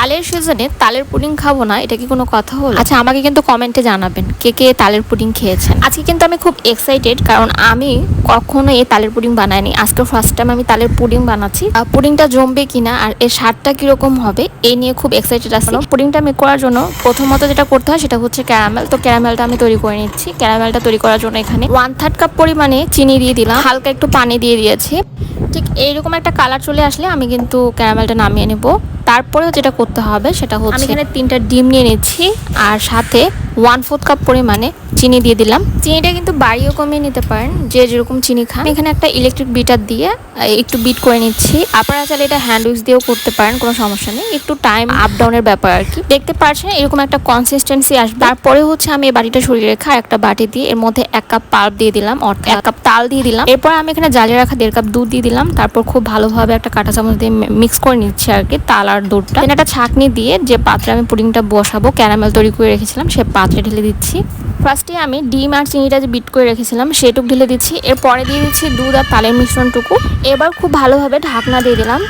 তালের সিজনে তালের পুডিং খাবো না, এটা কি কোনো কথা হলো? আচ্ছা, আমাকে কিন্তু কমেন্টে জানাবেন কে কে তালের পুডিং খেয়েছেন। আজকে কিন্তু আমি খুব এক্সাইটেড, কারণ আমি কখনো এই তালের পুডিং বানাইনি। আজকে ফার্স্ট টাইম আমি তালের পুডিং বানাচ্ছি। পুডিংটা জমবে কিনা আর এর স্বাদটা কিরকম হবে এই নিয়ে খুব এক্সাইটেড আছি। পুডিংটা মেক করার জন্য প্রথমত যেটা করতে হয় সেটা হচ্ছে ক্যারামেল। তো ক্যারামেলটা আমি তৈরি করে নিচ্ছি। ক্যারামেলটা তৈরি করার জন্য এখানে 1/3 কাপ পরিমাণে চিনি দিয়ে দিলাম, হালকা একটু পানি দিয়ে দিয়েছি। ঠিক এইরকম একটা কালার চলে আসলে আমি কিন্তু ক্যারামেলটা নামিয়ে নেব। তারপরেও যেটা করতে হবে সেটা হচ্ছে আমি এখানে 3টা ডিম নিয়ে নিচ্ছি আর সাথে 1/4 কাপ পরিমাণে চিনি দিয়ে দিলাম। চিনিটা কিন্তু বাড়িও কমিয়ে নিতে পারেন, যে যেরকম চিনি খান। এখানে একটা ইলেকট্রিক বিটার দিয়ে একটু বিট করে নিচ্ছি। আপনারা চাইলে এটা হ্যান্ড উইক্স দিয়েও করতে পারেন, কোনো সমস্যা নেই। একটু টাইম আপ ডাউনের ব্যাপার আর কি। দেখতে পাচ্ছেন এরকম একটা কনসিস্টেন্সি আসবে। তারপরে হচ্ছে আমি এই বাটিটা সরিয়ে রেখা একটা বাটি দিয়ে এর মধ্যে 1 কাপ পাল্প দিয়ে দিলাম, অর্থাৎ 1 কাপ তাল দিয়ে দিলাম। এরপর আমি এখানে জ্বালিয়ে রাখা 1.5 কাপ দুধ দিয়ে দিলাম। তারপর খুব ভালোভাবে একটা কাঁটা চামচ দিয়ে মিক্স করে নিচ্ছি আর কি তাল আর দুধটা। একটা ছাঁকনি দিয়ে যে পাত্রে আমি পুডিংটা বসাবো, ক্যারামেল তৈরি করে রেখেছিলাম সে পাত্রে ঢেলে দিচ্ছি। ফার্স্টে আমি ডিম আর চিনিটা যে বিট করে রেখেছিলাম সেটুকু ঢেলে দিচ্ছি। এরপরে দিয়ে দিচ্ছি দুধ আর তালের মিশ্রণটুকু। এবার খুব ভালোভাবে ঢাকনা দিয়ে দিলাম।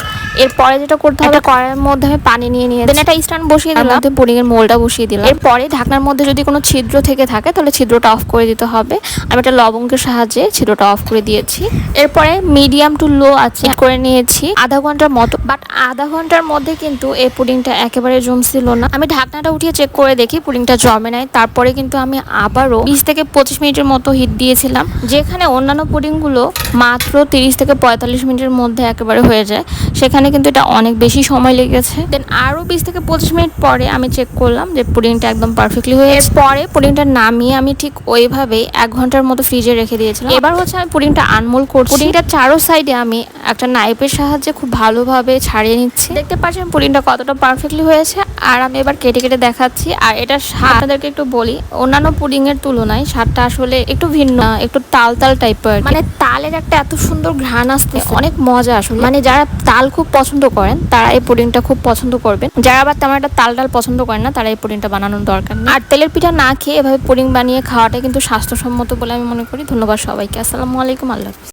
এরপরে যেটা করতে হবে, কড়াইয়ের মধ্যে আমি পানি নিয়ে দেন একটা স্ট্যান্ড বসিয়ে দিলাম, পুডিং এর মোলটা বসিয়ে দিলাম। এরপরে ঢাকনার মধ্যে যদি কোনো ছিদ্র থেকে থাকে তাহলে ছিদ্রটা অফ করে দিতে হবে। আমি একটা লবঙ্গের সাহায্যে ছিদ্রটা অফ করে দিয়েছি। এরপরে মিডিয়াম টু লো আছে করে নিয়েছি আধা ঘন্টার মতো। বাট আধা ঘন্টার মধ্যে কিন্তু এই পুডিংটা একেবারে জমছিল না। আমি ঢাকনাটা উঠিয়ে চেক করে দেখি পুডিংটা জমে নাই। তারপরে কিন্তু আমি আবারও 20 থেকে 25 মিনিটের মতো হিট দিয়েছিলাম, যেখানে অন্যান্য পুডিংগুলো মাত্র 30 থেকে 45 মিনিটের মধ্যে একেবারে হয়ে যায়, সেখানে কিন্তু এটা অনেক বেশি সময় লেগেছে। দেন আরও 20 থেকে 25 মিনিট পরে আমি চেক করলাম যে পুডিংটা একদম পারফেক্টলি হয়ে গেছে। পরে পুডিংটা নামিয়ে আমি ঠিক ওইভাবেই 1 ঘন্টার মতো ফ্রিজে রেখে দিয়েছিলাম। এবার হচ্ছে আমি পুডিংটা আনমোল করছি। পুডিংটা চারো সাইডে আমি একটা নাইফের সাহায্যে খুব ভালোভাবে ছাড়িয়ে নিচ্ছি। দেখতে পাচ্ছেন পুডিংটা কতটা পারফেক্টলি হয়েছে। আর আমি এবার কেটে কেটে দেখাচ্ছি। আর এটা স্বাদ আপনাদেরকে একটু বলি, অন্যান্য পুডিং এর তুলনায় স্বাদটা আসলে একটু ভিন্ন, একটু তাল তাল টাইপের। মানে তালের একটা এত সুন্দর ঘ্রাণ আসতে অনেক মজা আসলে। মানে যারা তাল খুব পছন্দ করেন তারা এই পুডিংটা খুব পছন্দ করবেন। যারা আবার তেমন একটা তাল ডাল পছন্দ করেন না তারা এই পুডিংটা বানানোর দরকার নেই। আর তেলের পিঠা না খেয়ে এভাবে পুডিং বানিয়ে খাওয়াটা কিন্তু স্বাস্থ্যসম্মত বলে আমি মনে করি। ধন্যবাদ সবাইকে। আসসালামু আলাইকুম। আল্লাহ হাফেজ।